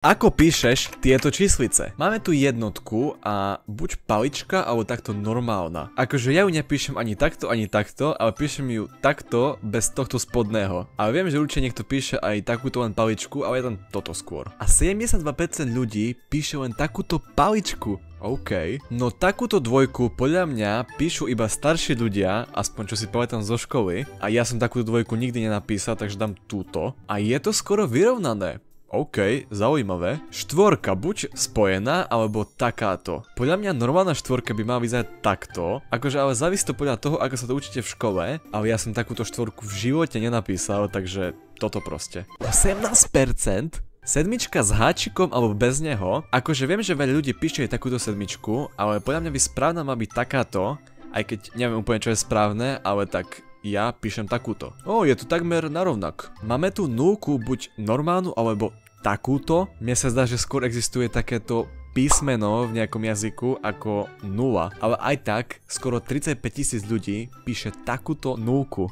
Ako píšeš tieto číslice? Máme tu jednotku a buď palička, alebo takto normálna. Akože ja ju nepíšem ani takto, ale píšem ju takto, bez tohto spodného. Ale viem, že určite niekto píše aj takúto len paličku, ale je tam toto skôr. A 72% ľudí píše len takúto paličku. OK. No takúto dvojku podľa mňa píšu iba starší ľudia, aspoň čo si pamätám zo školy. A ja som takúto dvojku nikdy nenapísal, takže dám túto. A je to skoro vyrovnané. OK, zaujímavé. Štvorka buď spojená, alebo takáto. Podľa mňa normálna štvorka by mala vyzerať takto, akože ale závisí to podľa toho, ako sa to učíte v škole, ale ja som takúto štvorku v živote nenapísal, takže toto proste. 18%? Sedmička s háčikom alebo bez neho, akože viem, že veľa ľudí píše aj takúto sedmičku, ale podľa mňa by správna má byť takáto, aj keď neviem úplne čo je správne, ale tak ja píšem takúto. Je tu takmer narovnak. Máme tu nulku buď normálnu alebo takúto. Mne sa zdá, že skôr existuje takéto písmeno v nejakom jazyku ako nula. Ale aj tak skoro 35 000 ľudí píše takúto nulku.